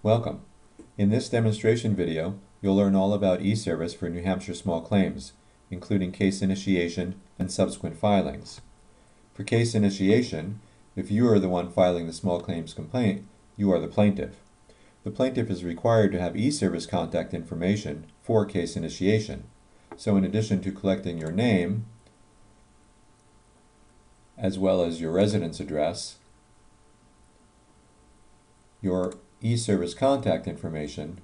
Welcome. In this demonstration video, you'll learn all about e-service for New Hampshire small claims, including case initiation and subsequent filings. For case initiation, if you are the one filing the small claims complaint, you are the plaintiff. The plaintiff is required to have e-service contact information for case initiation. So in addition to collecting your name, as well as your residence address, your e-service contact information,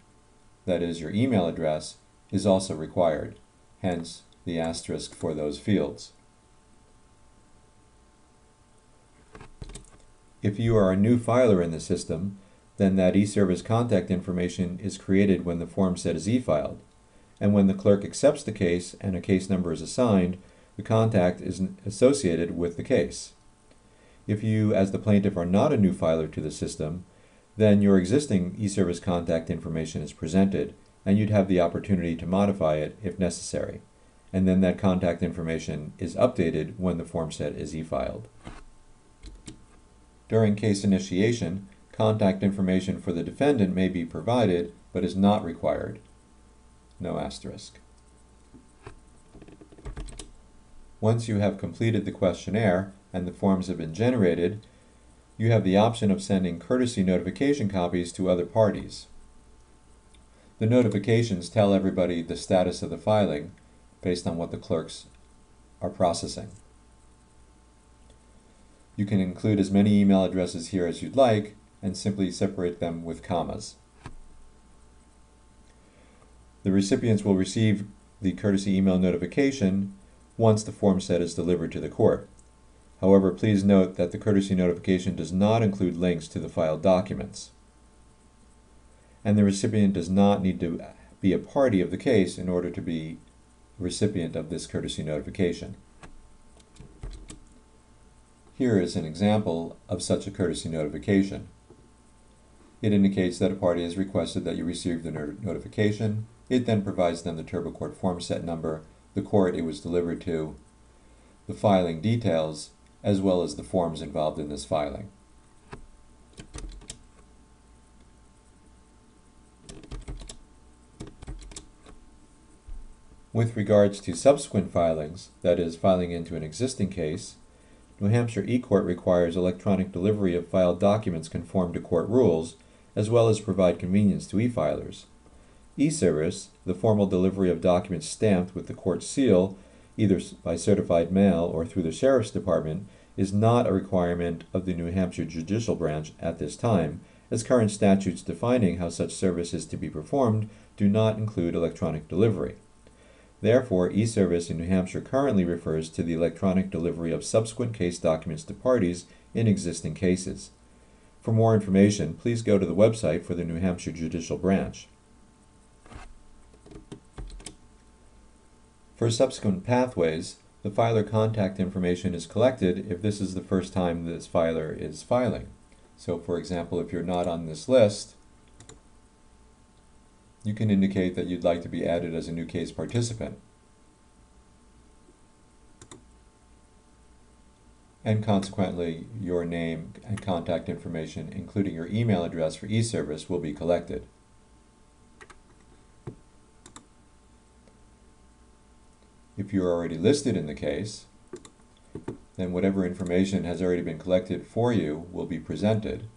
that is your email address, is also required, hence the asterisk for those fields. If you are a new filer in the system, then that e-service contact information is created when the form set is e-filed, and when the clerk accepts the case and a case number is assigned, the contact is associated with the case. If you, as the plaintiff, are not a new filer to the system, then your existing e-service contact information is presented, and you'd have the opportunity to modify it if necessary, and then that contact information is updated when the form set is e-filed. During case initiation, contact information for the defendant may be provided, but is not required. No asterisk. Once you have completed the questionnaire and the forms have been generated, you have the option of sending courtesy notification copies to other parties. The notifications tell everybody the status of the filing based on what the clerks are processing. You can include as many email addresses here as you'd like and simply separate them with commas. The recipients will receive the courtesy email notification once the form set is delivered to the court. However, please note that the courtesy notification does not include links to the filed documents. And the recipient does not need to be a party of the case in order to be a recipient of this courtesy notification. Here is an example of such a courtesy notification. It indicates that a party has requested that you receive the notification. It then provides them the TurboCourt form set number, the court it was delivered to, the filing details, as well as the forms involved in this filing. With regards to subsequent filings, that is, filing into an existing case, New Hampshire eCourt requires electronic delivery of filed documents conform to court rules, as well as provide convenience to e-filers. E-service, the formal delivery of documents stamped with the court seal, either by certified mail or through the Sheriff's Department, is not a requirement of the New Hampshire Judicial Branch at this time, as current statutes defining how such service is to be performed do not include electronic delivery. Therefore, e-service in New Hampshire currently refers to the electronic delivery of subsequent case documents to parties in existing cases. For more information, please go to the website for the New Hampshire Judicial Branch. For subsequent pathways, the filer contact information is collected if this is the first time this filer is filing. So, for example, if you're not on this list, you can indicate that you'd like to be added as a new case participant. And consequently, your name and contact information, including your email address for e-service, will be collected. If you're already listed in the case, then whatever information has already been collected for you will be presented.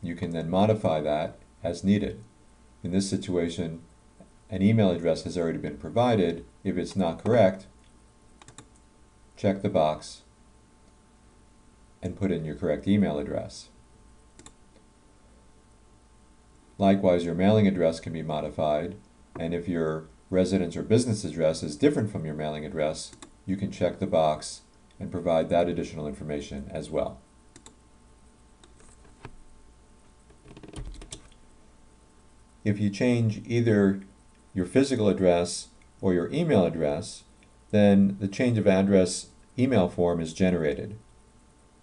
You can then modify that as needed. In this situation, an email address has already been provided. If it's not correct, check the box and put in your correct email address. Likewise, your mailing address can be modified, and if your residence or business address is different from your mailing address, you can check the box and provide that additional information as well. If you change either your physical address or your email address, then the change of address email form is generated.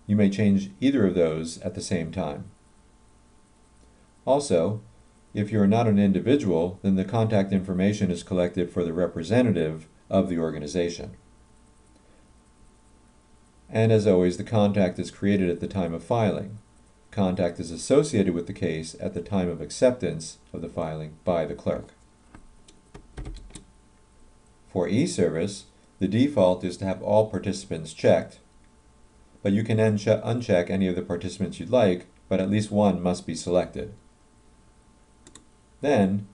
You may change either of those at the same time. Also, if you're not an individual, then the contact information is collected for the representative of the organization. And as always, the contact is created at the time of filing. contact is associated with the case at the time of acceptance of the filing by the clerk. For e-service, the default is to have all participants checked, but you can uncheck any of the participants you'd like, but at least one must be selected. Then,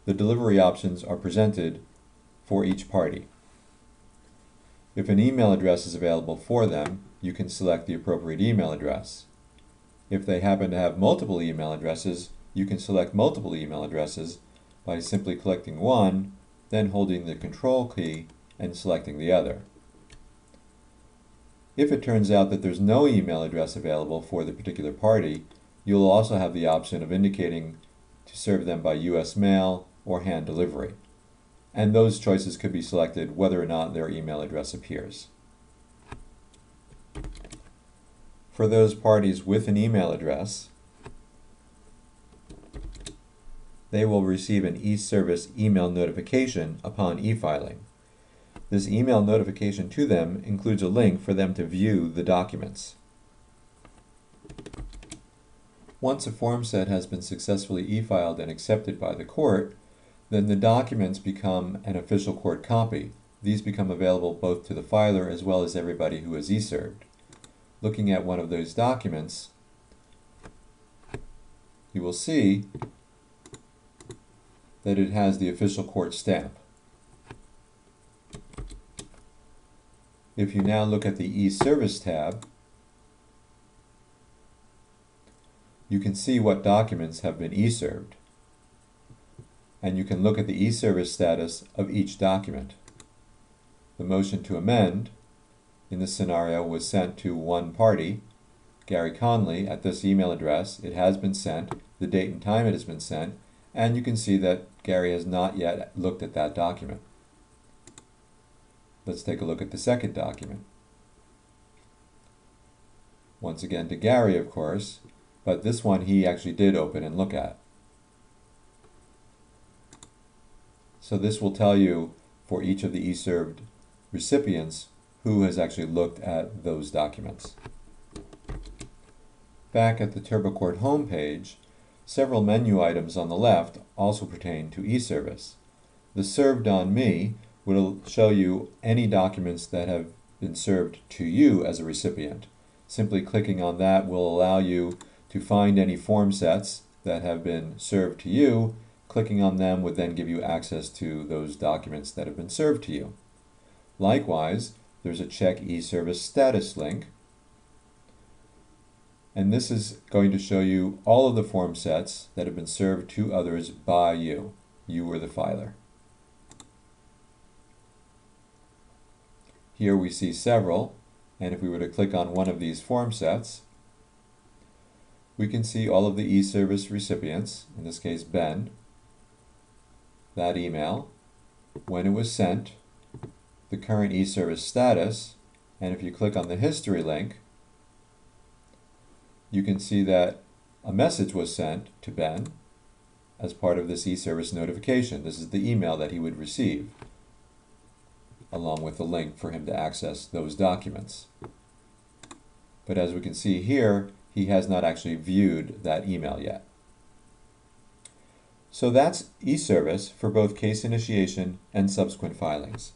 the delivery options are presented for each party. If an email address is available for them, you can select the appropriate email address. If they happen to have multiple email addresses, you can select multiple email addresses by simply selecting one, then holding the Control key and selecting the other. If it turns out that there's no email address available for the particular party, you'll also have the option of indicating to serve them by US mail or hand delivery. And those choices could be selected whether or not their email address appears. For those parties with an email address, they will receive an e-service email notification upon e-filing. This email notification to them includes a link for them to view the documents. Once a form set has been successfully e-filed and accepted by the court, then the documents become an official court copy. These become available both to the filer as well as everybody who is e-served. Looking at one of those documents, you will see that it has the official court stamp. If you now look at the e-service tab, you can see what documents have been e-served. And you can look at the e-service status of each document. The motion to amend in this scenario was sent to one party, Gary Conley, at this email address. It has been sent, the date and time it has been sent, and you can see that Gary has not yet looked at that document. Let's take a look at the second document. Once again to Gary, of course, but this one he actually did open and look at. So this will tell you for each of the e-served recipients who has actually looked at those documents. Back at the TurboCourt homepage, several menu items on the left also pertain to e-service. The Served on Me will show you any documents that have been served to you as a recipient. Simply clicking on that will allow you to find any form sets that have been served to you. Clicking on them would then give you access to those documents that have been served to you. Likewise, there's a Check e-service status link, and this is going to show you all of the form sets that have been served to others by you. You were the filer. Here we see several, and if we were to click on one of these form sets, we can see all of the e-service recipients, in this case Ben, that email, when it was sent, the current e-service status, and if you click on the history link, you can see that a message was sent to Ben as part of this e-service notification. This is the email that he would receive, along with the link for him to access those documents. But as we can see here, he has not actually viewed that email yet. So that's e-service for both case initiation and subsequent filings.